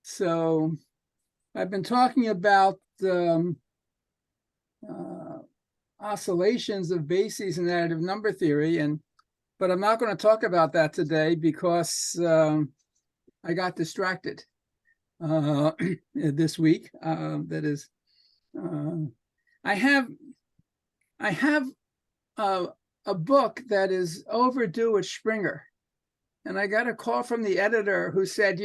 So I've been talking about oscillations of bases in additive number theory, but I'm not going to talk about that today because I got distracted this week. That is, I have a book that is overdue at Springer, and I got a call from the editor who said,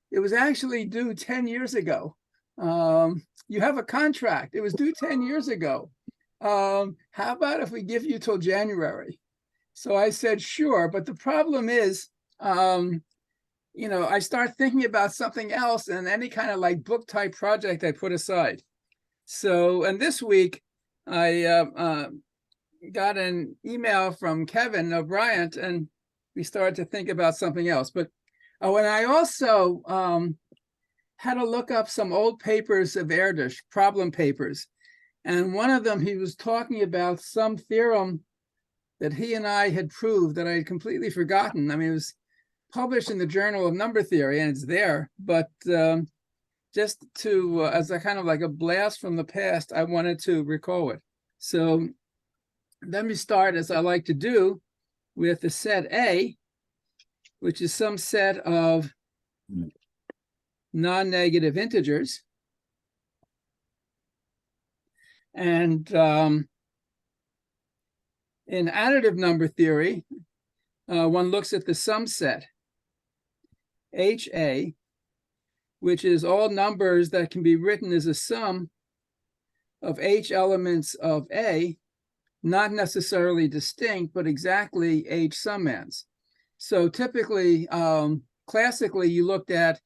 it was actually due 10 years ago. You have a contract. It was due 10 years ago. How about if we give you till January? So I said, sure. But the problem is, I start thinking about something else, and any kind of like book type project I put aside. So, and this week I got an email from Kevin O'Brien, and we started to think about something else. But and I also had to look up some old papers of Erdős, problem papers. And one of them, he was talking about some theorem that he and I had proved that I had completely forgotten. I mean, it was published in the Journal of Number Theory, and it's there. But just to, as a kind of like a blast from the past, I wanted to recall it. So let me start, as I like to do, with the set A, which is some set of non-negative integers. And in additive number theory, one looks at the sum set, HA, which is all numbers that can be written as a sum of H elements of A, not necessarily distinct, but exactly H summands. So typically, classically, you looked at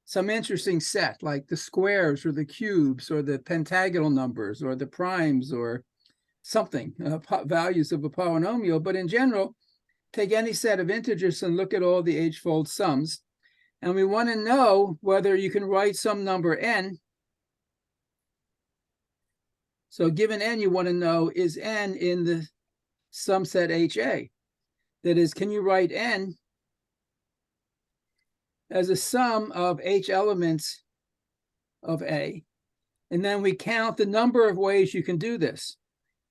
some interesting set, like the squares or the cubes or the pentagonal numbers or the primes or something, values of a polynomial. But in general, take any set of integers and look at all the H-fold sums. And we want to know whether you can write some number n. So given n, you want to know, is n in the sum set HA? That is, can you write n as a sum of H elements of A? And then we count the number of ways you can do this.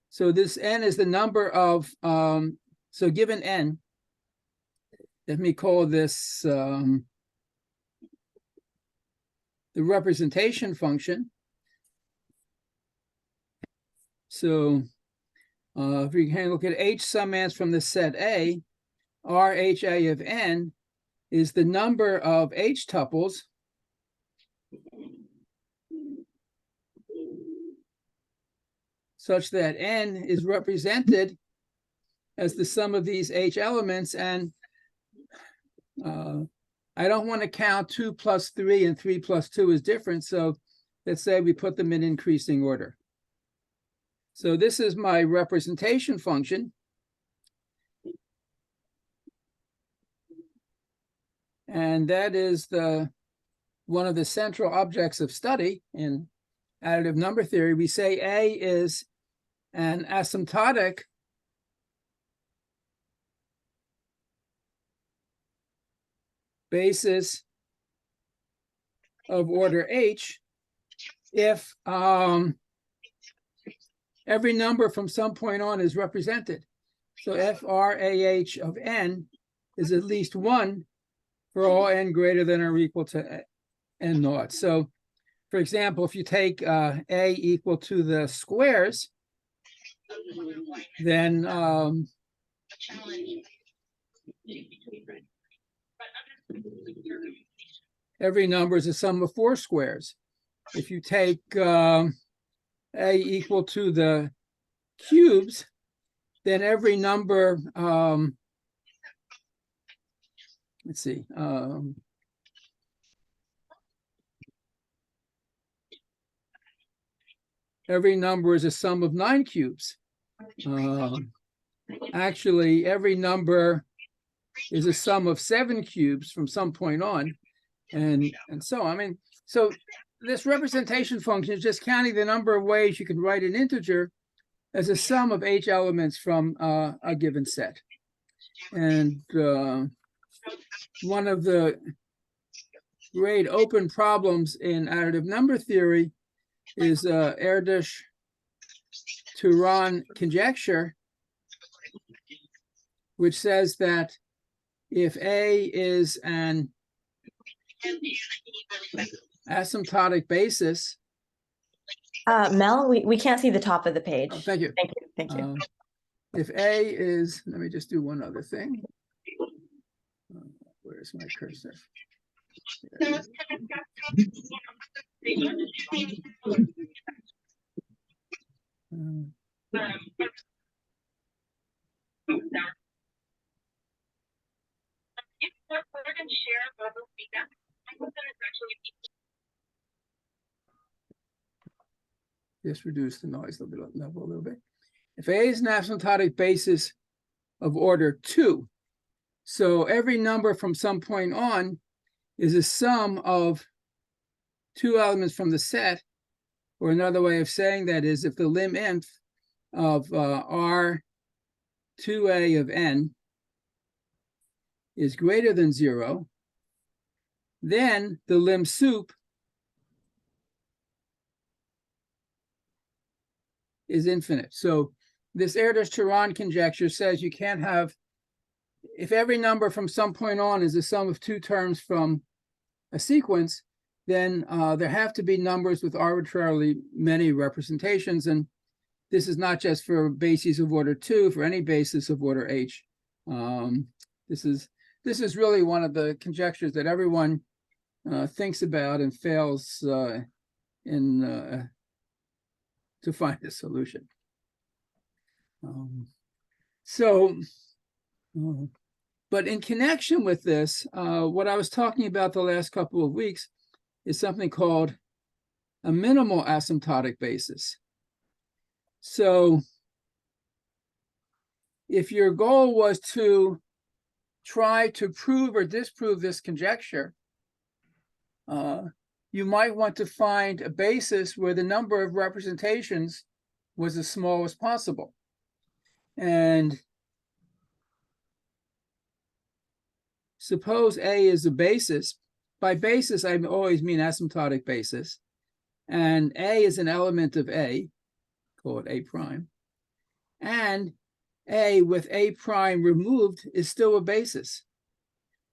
So this n is the number of, so given n, let me call this the representation function. So if we can look at H summands from the set A, RHA of n is the number of H tuples such that n is represented as the sum of these H elements. And I don't want to count 2 plus 3 and 3 plus 2 is different. So let's say we put them in increasing order. So this is my representation function. And that is one of the central objects of study in additive number theory. We say A is an asymptotic basis of order H if every number from some point on is represented. So FRAH of n is at least 1 for all n greater than or equal to n naught. So, for example, if you take A equal to the squares, then every number is a sum of 4 squares. If you take A equal to the cubes, then every number, let's see, every number is a sum of 9 cubes. Actually, every number is a sum of 7 cubes from some point on, and so I mean, so this representation function is just counting the number of ways you can write an integer as a sum of H elements from a given set. And one of the great open problems in additive number theory is Erdős-Turan conjecture, which says that if A is an asymptotic basis. Mel, we can't see the top of the page. Oh, thank you. Thank you. Thank you. If A is, let me just do one other thing. Where's my cursor? Just reduce the noise level a little bit. If A is an asymptotic basis of order 2, so every number from some point on is a sum of 2 elements from the set, or another way of saying that is if the lim nth of R2A of n is greater than 0, then the lim sup is infinite. So this Erdős-Turan conjecture says you can't have, if every number from some point on is the sum of 2 terms from a sequence, then there have to be numbers with arbitrarily many representations. And this is not just for bases of order 2, for any basis of order h. This is really one of the conjectures that everyone thinks about and fails to find a solution. But in connection with this, what I was talking about the last couple of weeks is something called a minimal asymptotic basis. So if your goal was to try to prove or disprove this conjecture, you might want to find a basis where the number of representations was as small as possible. And suppose A is a basis. By basis, I always mean asymptotic basis. And A is an element of A, call it A prime. And A with A prime removed is still a basis.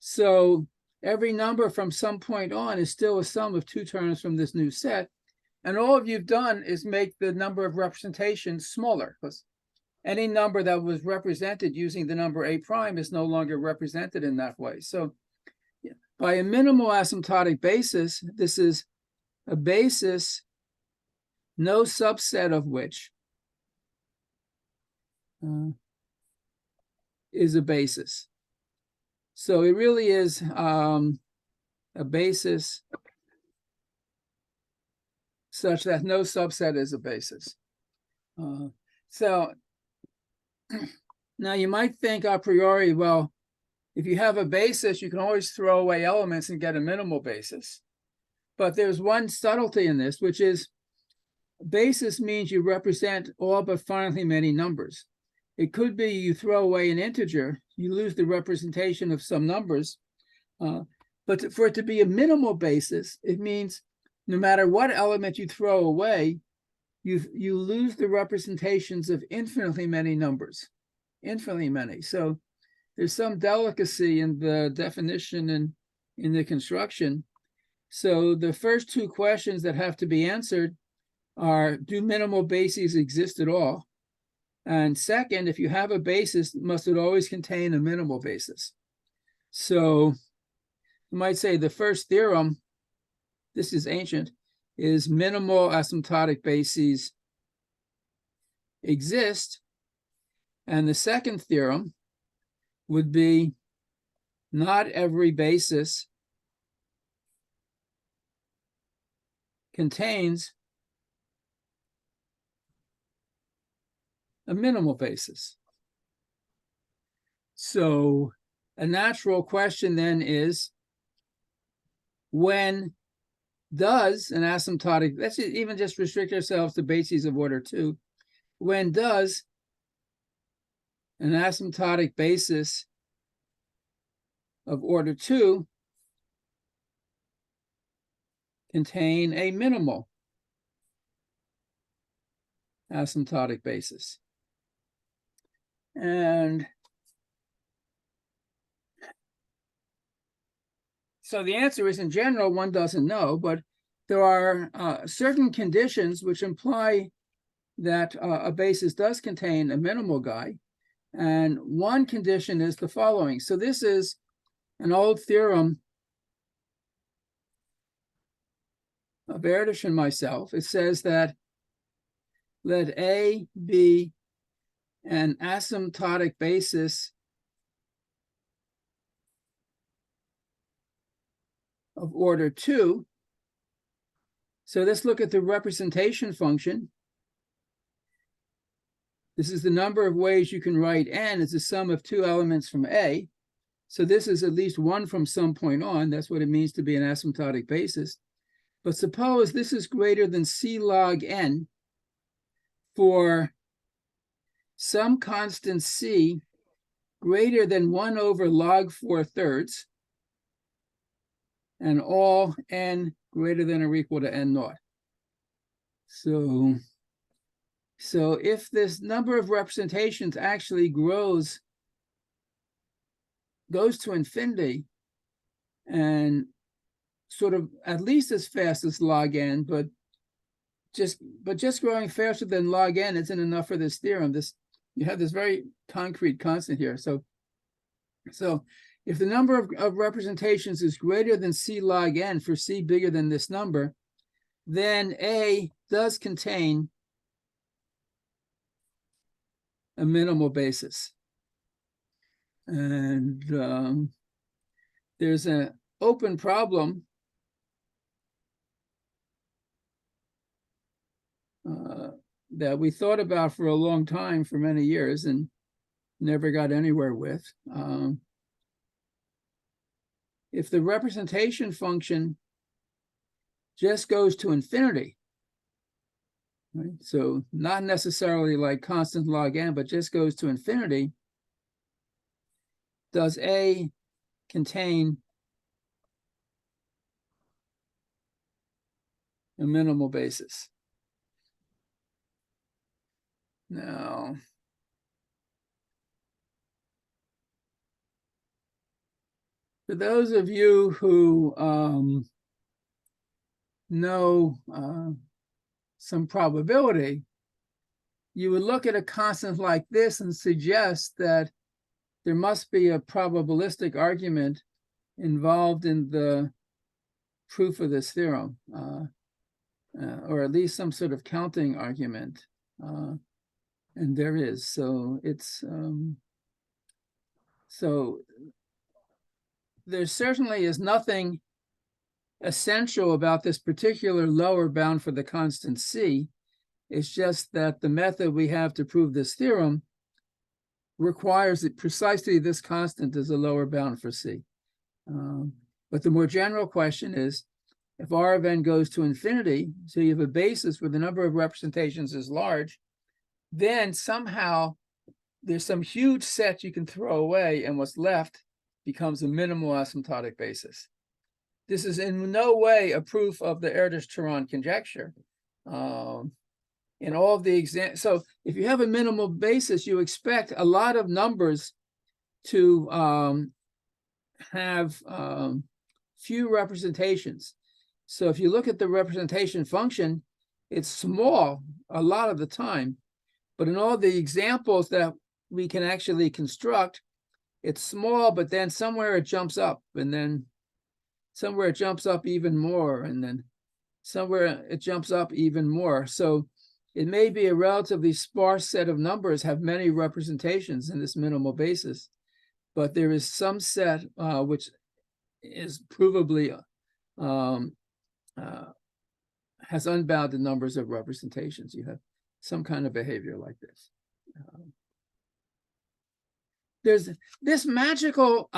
So every number from some point on is still a sum of 2 terms from this new set. And all you've done is make the number of representations smaller, because any number that was represented using the number A prime is no longer represented in that way. So by a minimal asymptotic basis, this is a basis, no subset of which is a basis. So it really is a basis such that no subset is a basis. So now you might think a priori, well, if you have a basis, you can always throw away elements and get a minimal basis. But there's one subtlety in this, which is basis means you represent all but finitely many numbers. It could be you throw away an integer, you lose the representation of some numbers. But for it to be a minimal basis, it means no matter what element you throw away, you lose the representations of infinitely many numbers, infinitely many. So there's some delicacy in the definition and in the construction. So the first 2 questions that have to be answered are, do minimal bases exist at all? And second, if you have a basis, must it always contain a minimal basis? So you might say the first theorem, this is ancient, is minimal asymptotic bases exist. And the second theorem would be not every basis contains a minimal basis. So a natural question then is, when does an asymptotic, let's even just restrict ourselves to bases of order 2, when does an asymptotic basis of order 2 contain a minimal asymptotic basis. And so the answer is, in general, one doesn't know, but there are certain conditions which imply that a basis does contain a minimal guy. And one condition is the following. So this is an old theorem of Erdős and myself. It says that let A be an asymptotic basis of order 2. So let's look at the representation function. This is the number of ways you can write n as the sum of 2 elements from A. So this is at least 1 from some point on. That's what it means to be an asymptotic basis. But suppose this is greater than C log n for some constant C greater than 1 over log 4/3, and all n greater than or equal to n naught. So if this number of representations actually goes to infinity, and sort of at least as fast as log n, but just growing faster than log n isn't enough for this theorem. You have this very concrete constant here. So if the number of representations is greater than C log n for C bigger than this number, then A does contain a minimal basis. And there's an open problem that we thought about for a long time, for many years, and never got anywhere with. If the representation function just goes to infinity, right? So not necessarily like constant log n, but just goes to infinity, does A contain a minimal basis? Now, for those of you who know some probability, you would look at a constant like this and suggest that there must be a probabilistic argument involved in the proof of this theorem, or at least some sort of counting argument. And there is. So it's so there certainly is nothing essential about this particular lower bound for the constant C. It's just that the method we have to prove this theorem requires that precisely this constant is a lower bound for C. But the more general question is, if R of n goes to infinity, so you have a basis where the number of representations is large, then somehow there's some huge set you can throw away, and what's left becomes a minimal asymptotic basis. This is in no way a proof of the Erdős-Turon conjecture. In all of the examples, so if you have a minimal basis, you expect a lot of numbers to have few representations. So if you look at the representation function, it's small a lot of the time, but in all the examples that we can actually construct, it's small, but then somewhere it jumps up, and then somewhere it jumps up even more, and then somewhere it jumps up even more. So it may be a relatively sparse set of numbers, have many representations in this minimal basis, but there is some set which is provably has unbounded numbers of representations. You have some kind of behavior like this. There's this magical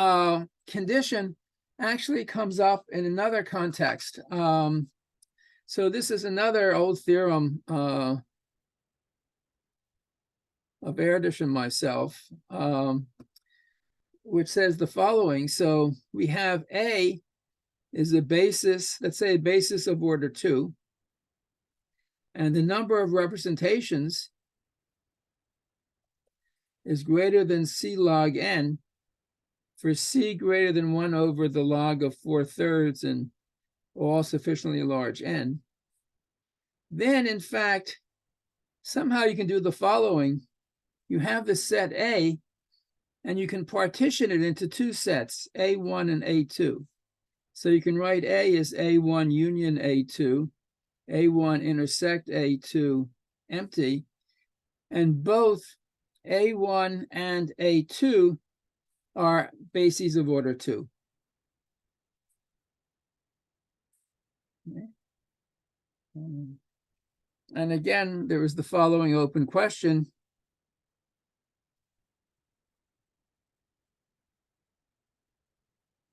condition actually comes up in another context. So this is another old theorem of Erdős and myself, which says the following. So we have A is a basis, let's say a basis of order 2, and the number of representations is greater than C log n for C greater than 1 over the log of 4/3 and all sufficiently large n, then in fact, somehow you can do the following. You have the set A, and you can partition it into two sets, A1 and A2. So you can write A as A1 union A2, A1 intersect A2 empty, and both A1 and A2 are bases of order 2. Okay. And again, there was the following open question.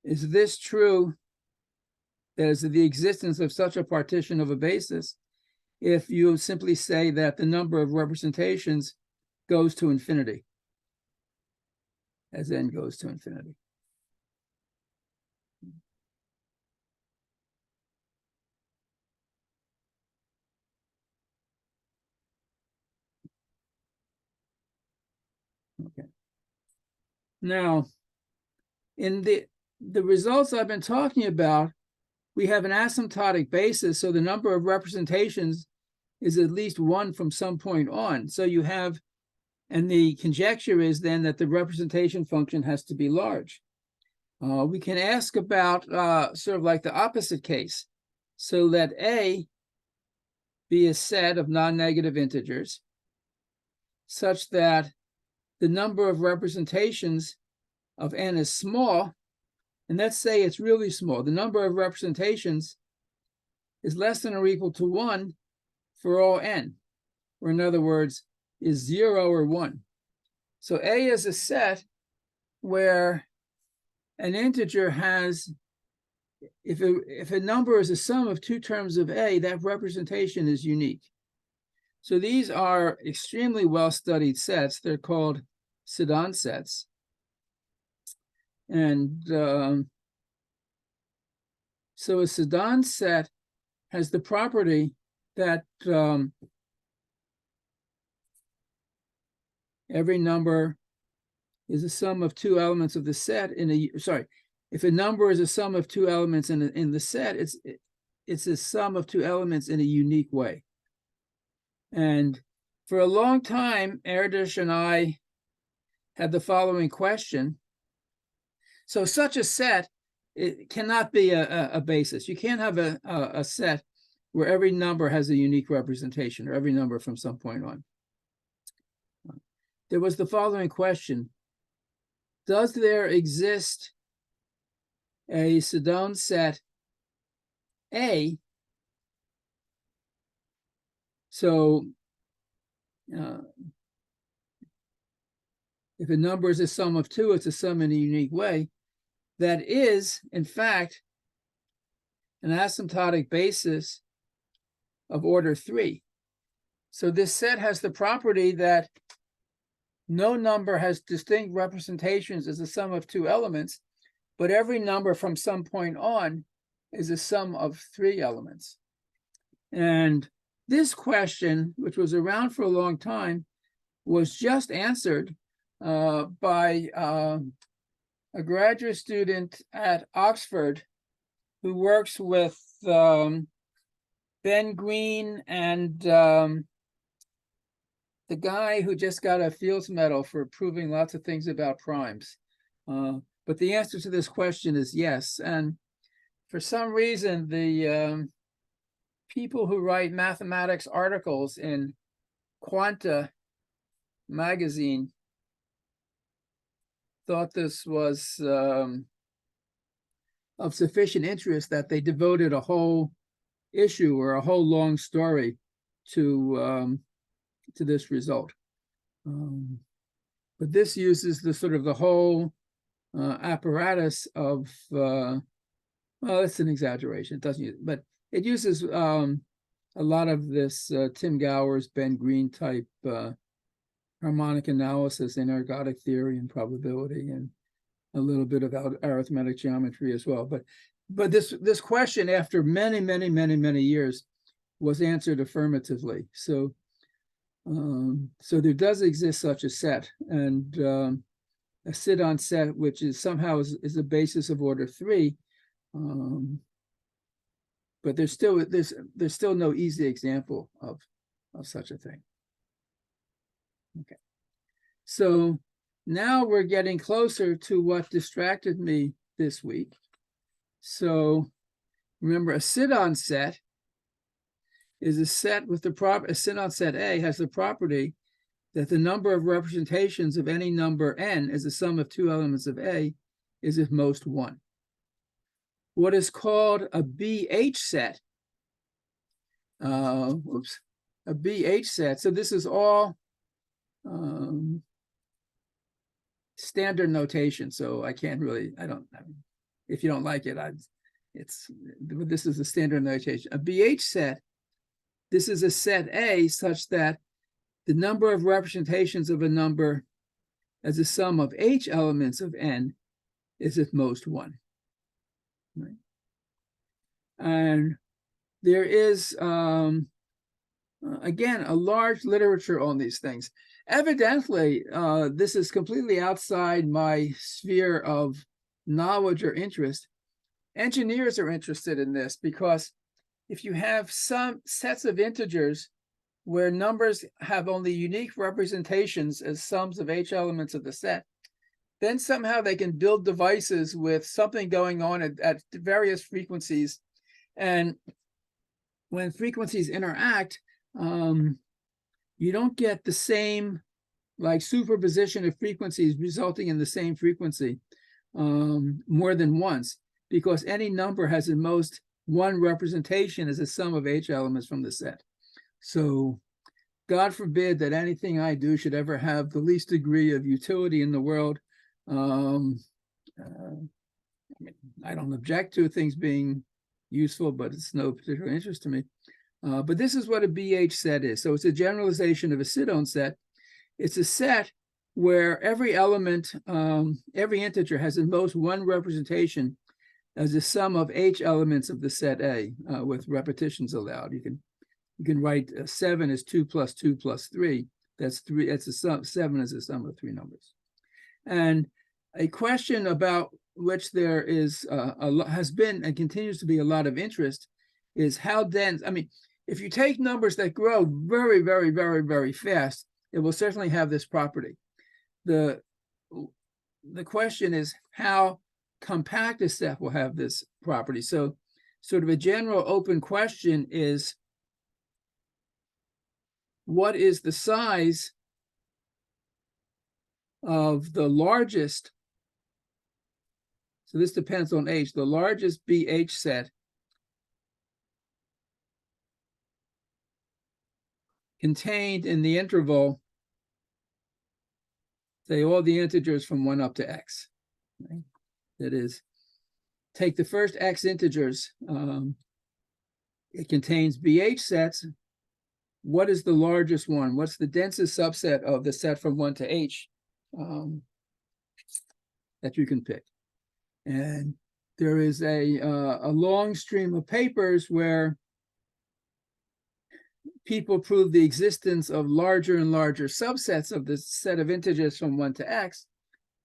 Is this true? That is the existence of such a partition of a basis if you simply say that the number of representations goes to infinity, as n goes to infinity. Okay. Now, in the results I've been talking about, we have an asymptotic basis, so the number of representations is at least 1 from some point on. So you have, and the conjecture is then that the representation function has to be large. We can ask about sort of like the opposite case. So let A be a set of non-negative integers such that the number of representations of n is small, and let's say it's really small. The number of representations is less than or equal to 1 for all n, or in other words, is 0 or 1. So A is a set where an integer has, if a number is a sum of two terms of A, that representation is unique. So these are extremely well-studied sets. They're called Sedan sets. And so a Sedan set has the property that every number is a sum of two elements of the set in a, if a number is a sum of two elements in the set, it's a sum of two elements in a unique way. And for a long time, Erdős and I had the following question. So such a set, it cannot be a basis. You can't have a set where every number has a unique representation, or every number from some point on. There was the following question. Does there exist a Sedan set A? So if a number is a sum of two, it's a sum in a unique way. That is, in fact, an asymptotic basis of order 3. So this set has the property that no number has distinct representations as a sum of two elements, but every number from some point on is a sum of 3 elements. And this question, which was around for a long time, was just answered by a graduate student at Oxford who works with Ben Green and the guy who just got a Fields Medal for proving lots of things about primes. But the answer to this question is yes. And for some reason, the people who write mathematics articles in Quanta magazine thought this was of sufficient interest that they devoted a whole issue or a whole long story to this result. But this uses the sort of the whole apparatus of, well, it's an exaggeration. It doesn't use, but it uses a lot of this Tim Gowers, Ben Green type harmonic analysis in ergodic theory and probability, and a little bit of arithmetic geometry as well. But but this question, after many years, was answered affirmatively. So so there does exist such a set, and a sit-on set, which is somehow is the basis of order 3. But there's still no easy example of such a thing. Okay, so now we're getting closer to what distracted me this week. So remember, a sit-on set is a set with a sit-on set A has the property that the number of representations of any number n as the sum of two elements of A is at most 1. What is called a BH set, a BH set, so this is all standard notation, so I can't really, if you don't like it, this is a standard notation. A BH set, this is a set A such that the number of representations of a number as a sum of H elements of n is at most 1. Right? And there is, again, a large literature on these things. Evidently, this is completely outside my sphere of knowledge or interest. Engineers are interested in this because if you have some sets of integers where numbers have only unique representations as sums of H elements of the set, then somehow they can build devices with something going on at various frequencies. And when frequencies interact, you don't get the same like superposition of frequencies resulting in the same frequency more than once, because any number has at most one representation as a sum of H elements from the set. So God forbid that anything I do should ever have the least degree of utility in the world. I don't object to things being useful, but it's no particular interest to me. But this is what a BH set is. So it's a generalization of a sit-on set. It's a set where every element, every integer has at most one representation as a sum of H elements of the set A, with repetitions allowed. You can write 7 as 2 plus 2 plus 3. That's 3. That's a sum. 7 is a sum of 3 numbers. And a question about which there is has been and continues to be a lot of interest is how dense. I mean, if you take numbers that grow very fast, it will certainly have this property. The question is how compact a set will have this property. So sort of a general open question is, what is the size of the largest, so this depends on H, the largest BH set contained in the interval, say all the integers from 1 up to X. Right? That is, take the first X integers, it contains BH sets. What is the largest one? What's the densest subset of the set from 1 to H that you can pick? And there is a long stream of papers where people prove the existence of larger and larger subsets of the set of integers from 1 to X,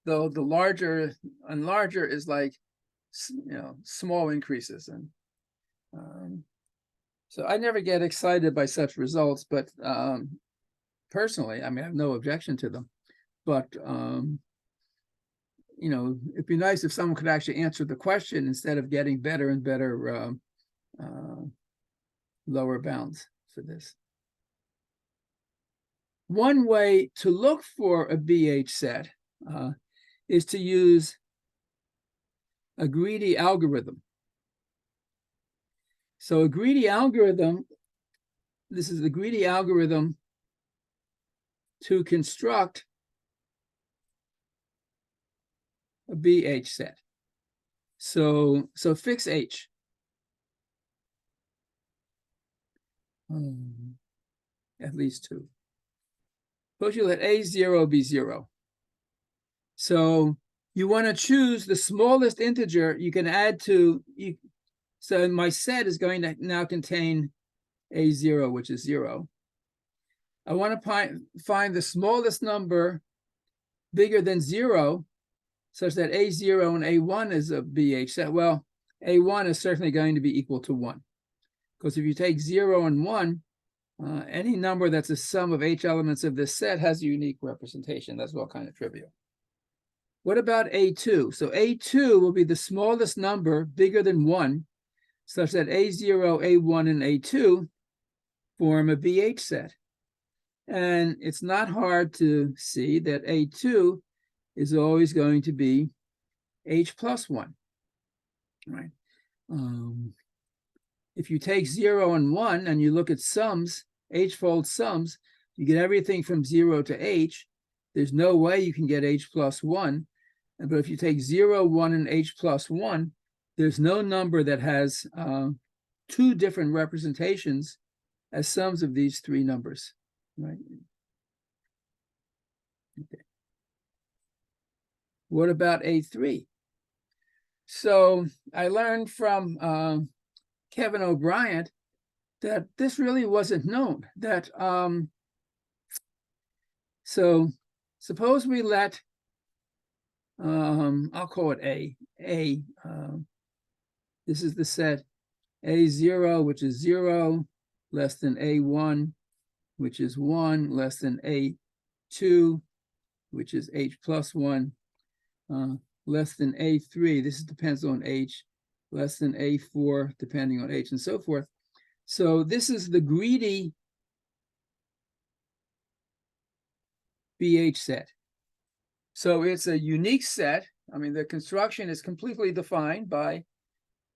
though the larger and larger is like, small increases. And so I never get excited by such results, but personally, I mean, I have no objection to them. But, it'd be nice if someone could actually answer the question instead of getting better and better lower bounds for this. One way to look for a BH set is to use a greedy algorithm. So a greedy algorithm, this is the greedy algorithm to construct a BH set. So fix H. At least 2. Suppose you let A0 be 0. So you want to choose the smallest integer you can add to. So my set is going to now contain A0, which is 0. I want to find the smallest number bigger than 0, such that A0 and A1 is a BH set. Well, A1 is certainly going to be equal to 1. Because if you take 0 and 1, any number that's a sum of H elements of this set has a unique representation. That's all kind of trivial. What about A2? So A2 will be the smallest number bigger than 1, such that A0, A1, and A2 form a BH set. And it's not hard to see that A2 is always going to be H plus 1, right? If you take 0 and 1 and you look at sums, H-fold sums, you get everything from 0 to H. There's no way you can get H plus 1. But if you take 0, 1, and H plus 1, there's no number that has two different representations as sums of these three numbers, right? Okay. What about A3? So I learned from Kevin O'Brien that this really wasn't known. That so suppose we let I'll call it A. This is the set A0, which is 0, less than A1, which is 1, less than A2, which is H plus 1, less than A3, this depends on H, less than A4, depending on H, and so forth. So this is the greedy BH set. So it's a unique set. I mean, the construction is completely defined by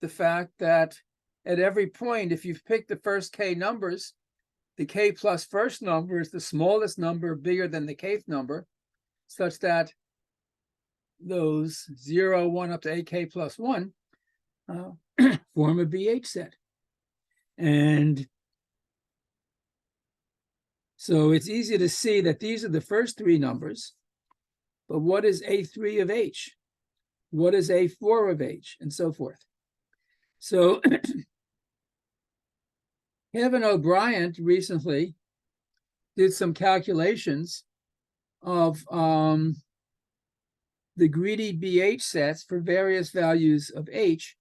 the fact that at every point, if you've picked the first k numbers, the k plus first number is the smallest number bigger than the kth number, such that those 0, 1 up to ak plus 1 form a BH set. And so it's easy to see that these are the first three numbers. But what is A3 of H? What is A4 of H? And so forth. So Kevin O'Brien recently did some calculations of the greedy BH sets for various values of H.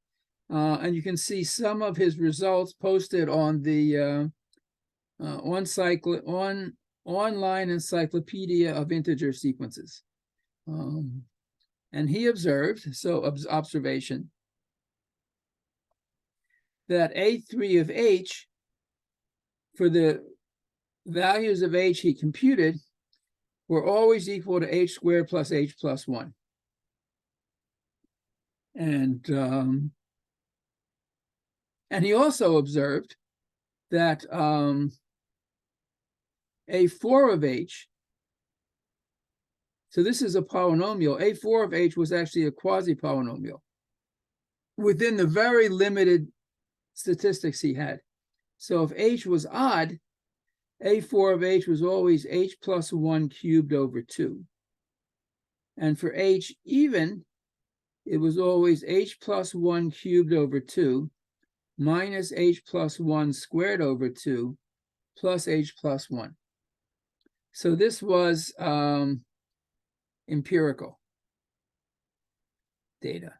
And you can see some of his results posted on the online encyclopedia of integer sequences. And he observed, observation, that A3 of H, for the values of H he computed, were always equal to H squared plus H plus 1. And he also observed that A4 of H, so this is a polynomial. A4 of H was actually a quasi-polynomial within the very limited statistics he had. So if H was odd, A4 of H was always H plus 1 cubed over 2. And for H even, it was always H plus 1 cubed over 2 minus H plus 1 squared over 2 plus H plus 1. So this was empirical data.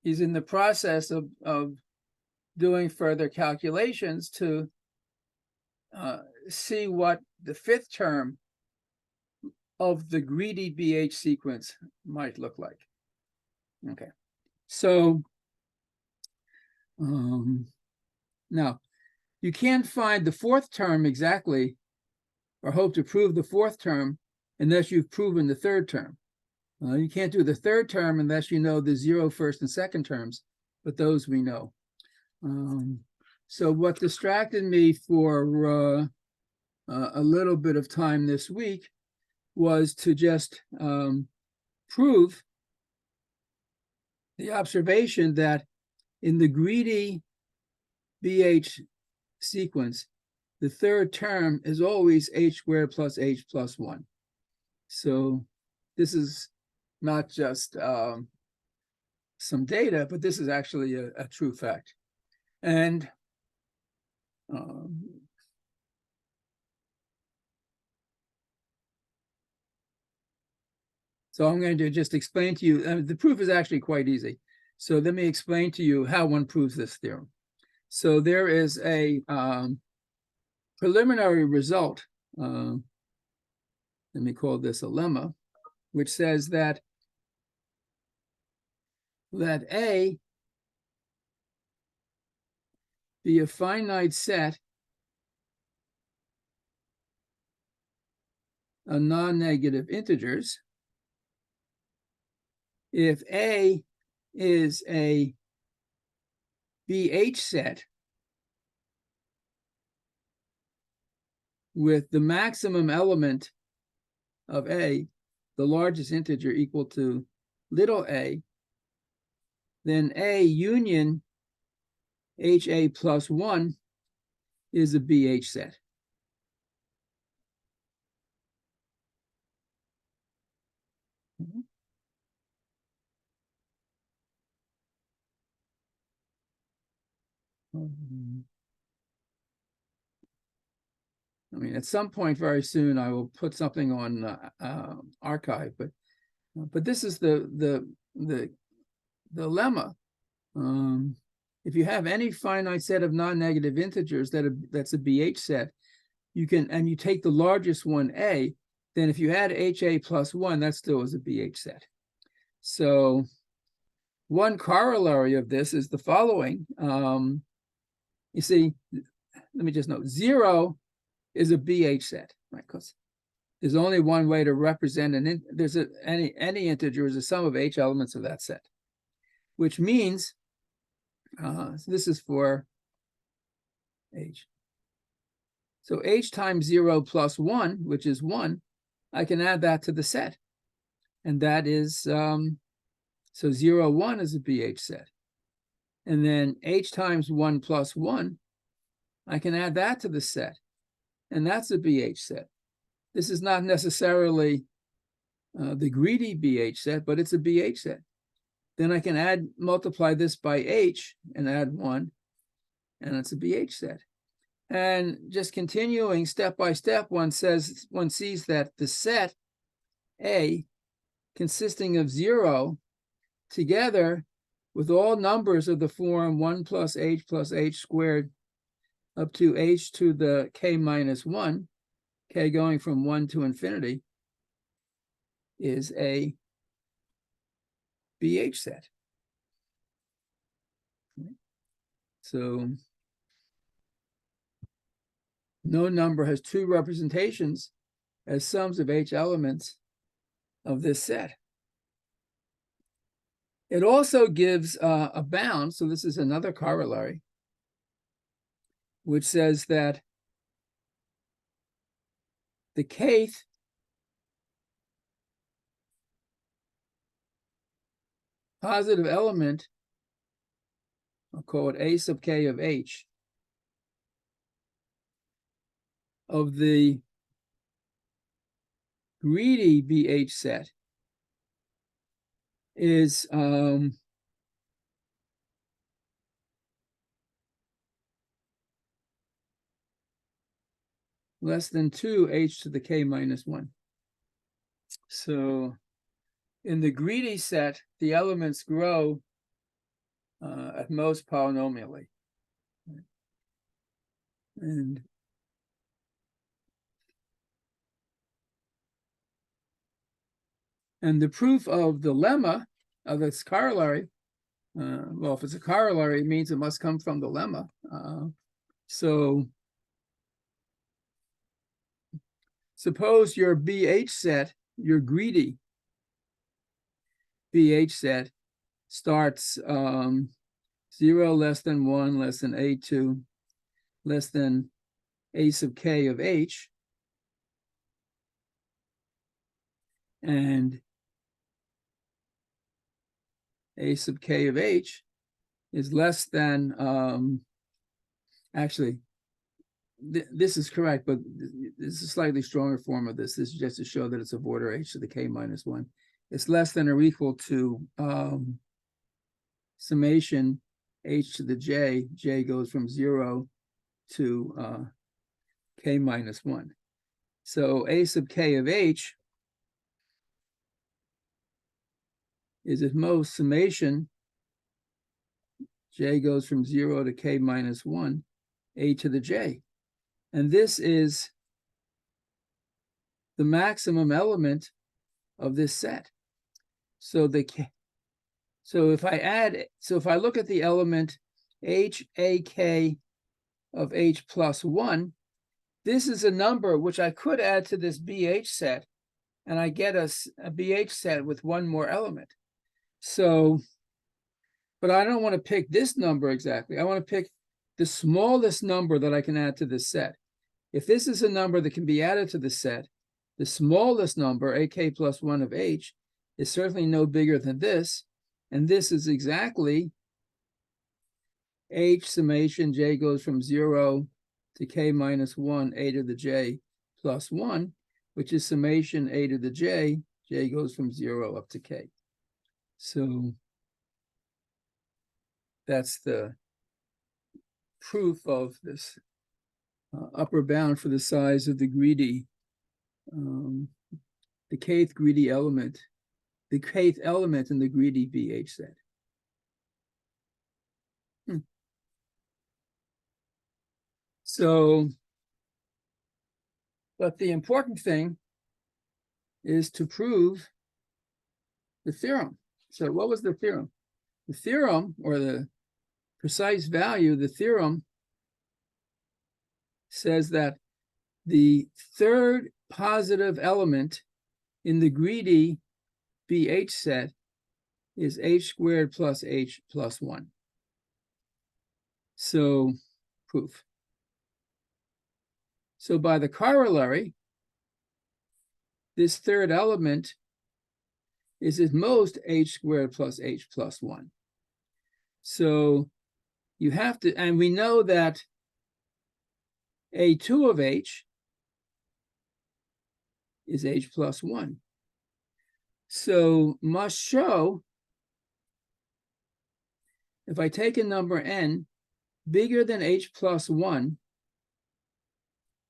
He's in the process of doing further calculations to see what the fifth term of the greedy BH sequence might look like. Okay, so now you can't find the fourth term exactly, or hope to prove the fourth term, unless you've proven the third term. You can't do the third term unless you know the 0 first and second terms, but those we know. So what distracted me for a little bit of time this week was to just prove the observation that in the greedy BH sequence, the third term is always h squared plus h plus 1. So this is not just some data, but this is actually a true fact. And so I'm going to just explain to you, the proof is actually quite easy. So let me explain to you how one proves this theorem. So there is a preliminary result, let me call this a lemma, which says that let A be a finite set of non-negative integers if A is a BH set with the maximum element of A, the largest integer, equal to little a, then A union HA plus 1 is a BH set. I mean, at some point very soon, I will put something on archive, but this is the lemma. If you have any finite set of non-negative integers that's a BH set, you can, and you take the largest one, A, then if you add HA plus 1, that still is a BH set. So one corollary of this is the following. You see, let me just note, 0 is a BH set, right? Because there's only one way to represent any integer is a sum of H elements of that set, which means so this is for H. So H times 0 plus 1, which is 1, I can add that to the set. And that is, so 0, 1 is a BH set. And then H times 1 plus 1, I can add that to the set. And that's a BH set. This is not necessarily the greedy BH set, but it's a BH set. Then I can multiply this by H and add 1, and it's a BH set. And just continuing step by step, one sees that the set A, consisting of 0, together with all numbers of the form 1 plus H squared up to H to the K minus 1, K going from 1 to infinity, is a BH set. So no number has two representations as sums of H elements of this set. It also gives a bound, so this is another corollary, which says that the kth positive element, I'll call it A sub k of H, of the greedy BH set is less than 2 H to the K minus 1. So in the greedy set, the elements grow at most polynomially. And the proof of the lemma of this corollary, well, if it's a corollary, it means it must come from the lemma. So suppose your BH set, your greedy BH set, starts 0 less than 1 less than A2 less than A sub k of H, and A sub k of H is less than, actually, this is correct, but this is a slightly stronger form of this. This is just to show that it's of order h to the k minus 1. It's less than or equal to summation h to the j. J goes from 0 to k minus 1. So a sub k of h is at most summation j goes from 0 to k minus 1, a to the j. And this is the maximum element of this set. So if I look at the element h a k of h plus 1, this is a number which I could add to this BH set, and I get a BH set with one more element. So, but I don't want to pick this number exactly. I want to pick the smallest number that I can add to this set. If this is a number that can be added to the set, the smallest number, ak plus 1 of h, is certainly no bigger than this, and this is exactly h summation j goes from 0 to k minus 1, a to the j plus 1, which is summation a to the j goes from 0 up to k. So that's the proof of this upper bound for the size of the greedy, the kth greedy element, the kth element in the greedy BH set. So, but the important thing is to prove the theorem. So what was the theorem? The theorem, or the precise value, the theorem says that the third positive element in the greedy BH set is h squared plus h plus 1. So, proof. So by the corollary, this third element is at most h squared plus h plus 1. So you have to, and we know that a2 of h is h plus 1. So must show, if I take a number n bigger than h plus 1,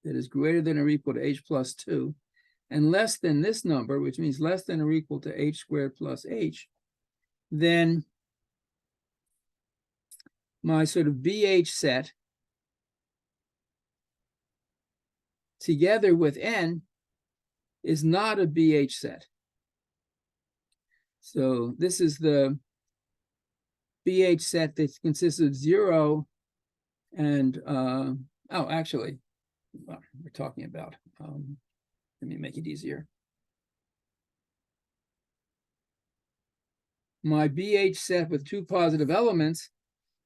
that is greater than or equal to h plus 2, and less than this number, which means less than or equal to h squared plus h, then my sort of BH set together with n is not a BH set. So this is the BH set that consists of 0 and, actually, we're talking about, let me make it easier. My BH set with two positive elements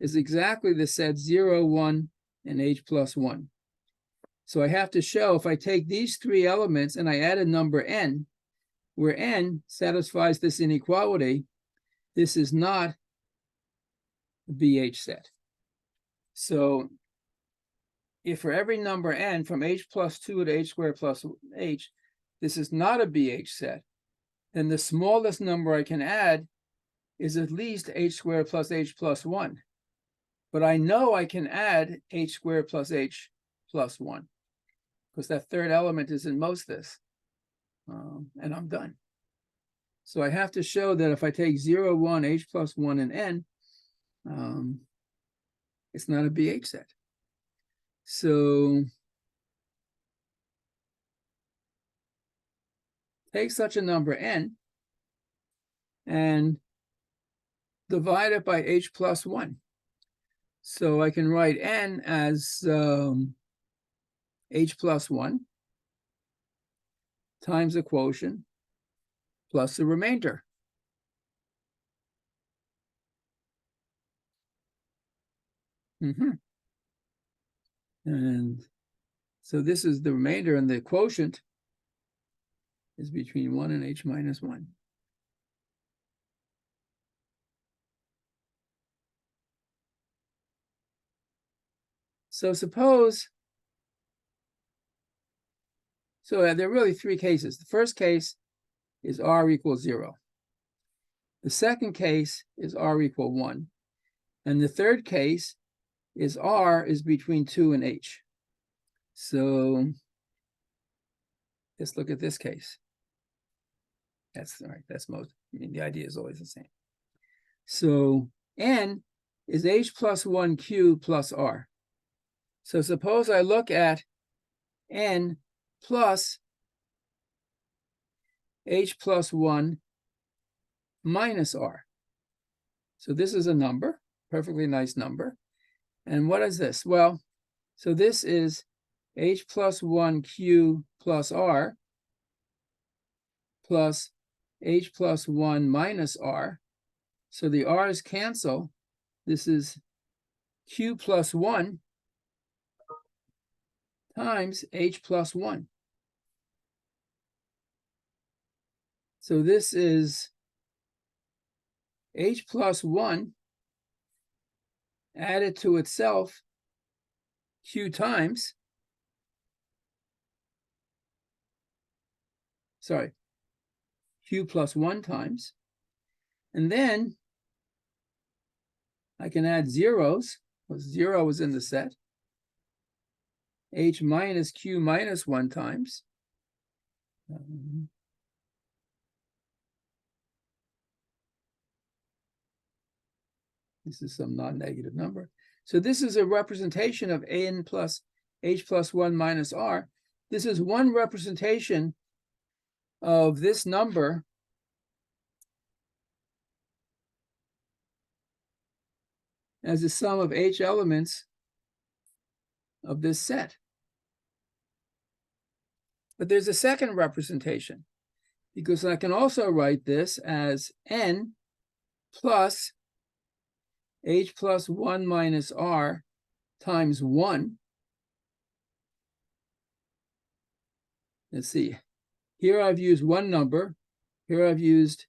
is exactly the set 0, 1, and h plus 1. So I have to show, if I take these three elements and I add a number n, where n satisfies this inequality, this is not a BH set. So if for every number n from h plus 2 to h squared plus h, this is not a BH set, then the smallest number I can add is at least h squared plus h plus 1. But I know I can add h squared plus h plus 1, because that third element is in most this, and I'm done. So I have to show that if I take 0, 1, h plus 1, and n, it's not a BH set. So take such a number n and divide it by h plus 1. So I can write n as h plus 1 times the quotient plus the remainder. And so this is the remainder, and the quotient is between 1 and h minus 1. So suppose So there are really three cases. The first case is R equals 0. The second case is R equal 1. And the third case is R is between 2 and H. So let's look at this case. That's all right. That's most, I mean, the idea is always the same. So N is H plus 1 Q plus R. So suppose I look at N plus H plus 1 minus R. So this is a number, perfectly nice number. And what is this? Well, so this is H plus 1 Q plus R plus H plus 1 minus R. So the R's cancel. This is Q plus 1 times H plus 1. So this is H plus 1 added to itself Q times, sorry, Q plus 1 times, and then I can add zeros, because 0 is in the set, H minus Q minus 1 times, this is some non-negative number. So this is a representation of N plus H plus 1 minus R. This is one representation of this number as the sum of H elements of this set. But there's a second representation, because I can also write this as N plus H plus 1 minus R times 1. Let's see. Here I've used one number. Here I've used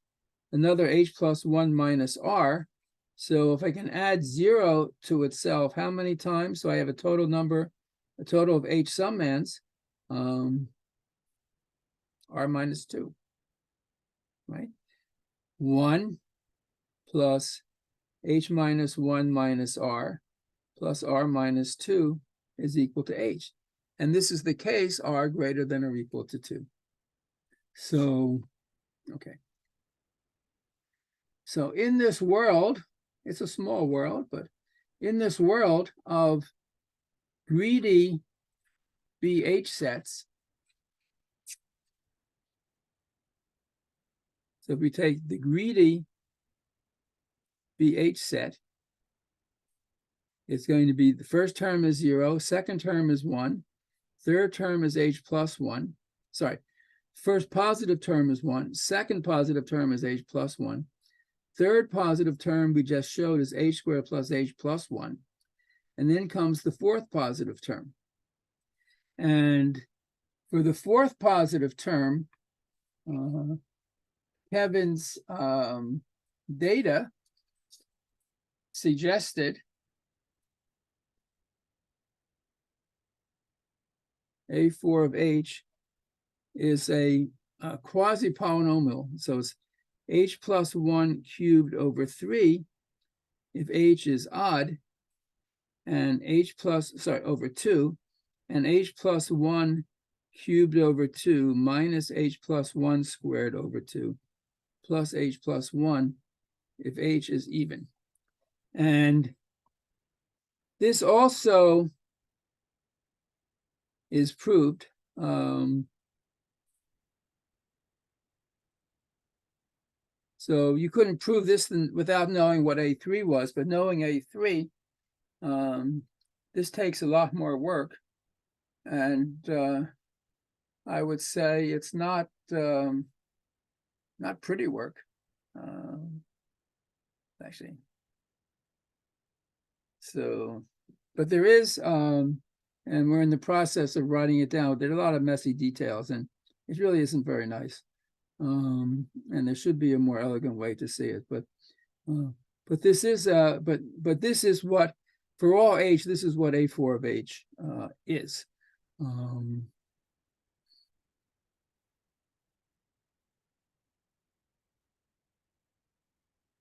another H plus 1 minus R. So if I can add 0 to itself, how many times? So I have a total number, a total of H summands, R minus 2, right? 1 plus H minus 1 minus R plus R minus 2 is equal to H. And this is the case R greater than or equal to 2. So, okay. So in this world, it's a small world, but in this world of greedy BH sets, so if we take the greedy BH set, it's going to be the first term is 0, second term is 1, third term is H plus 1. Sorry, first positive term is 1, second positive term is H plus 1. Third positive term we just showed is H squared plus H plus 1. And then comes the fourth positive term. And for the fourth positive term, Kevin's data suggested A4 of H is a quasi-polynomial. So it's H plus 1 cubed over 3 if H is odd, and H plus, sorry, over 2, and H plus 1 cubed over 2 minus H plus 1 squared over 2 plus H plus 1 if H is even. And this also is proved. So you couldn't prove this without knowing what A3 was, but knowing A3, this takes a lot more work. And I would say it's not pretty work, actually. So, but there is, and we're in the process of writing it down. There are a lot of messy details, and it really isn't very nice. And there should be a more elegant way to see it, but this is but this is what, for all H, this is what A4 of H is.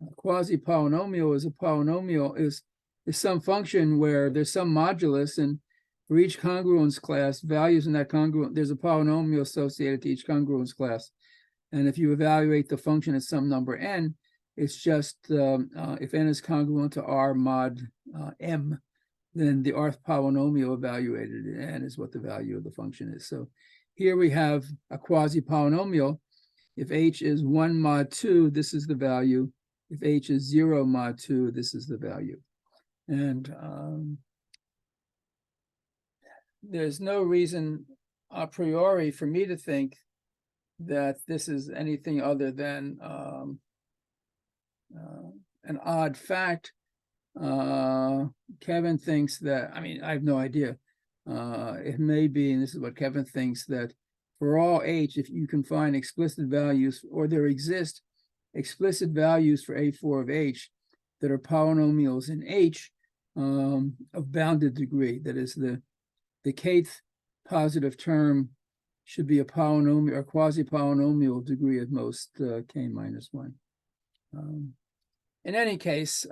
A quasi-polynomial is a polynomial, is some function where there's some modulus, and for each congruence class, values in that congruent, there's a polynomial associated to each congruence class. And if you evaluate the function at some number n, it's just if n is congruent to R mod m, then the rth polynomial evaluated in n is what the value of the function is. So here we have a quasi-polynomial. If h is 1 mod 2, this is the value. If h is 0 mod 2, this is the value. And there's no reason a priori for me to think that this is anything other than an odd fact. Kevin thinks that, I mean, I have no idea. It may be, and this is what Kevin thinks, that for all h, if you can find explicit values, or there exist explicit values for A4 of h that are polynomials in h of bounded degree, that is, the kth positive term should be a polynomial or quasi-polynomial degree at most k minus 1. In any case,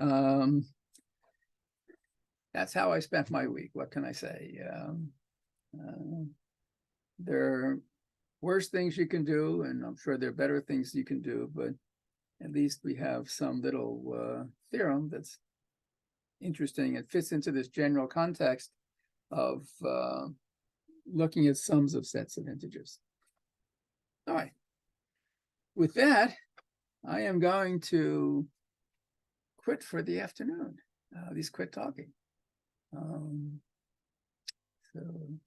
that's how I spent my week. What can I say? There are worse things you can do, and I'm sure there are better things you can do, but at least we have some little theorem that's interesting. It fits into this general context of looking at sums of sets of integers. All right. With that, I am going to quit for the afternoon. At least quit talking. So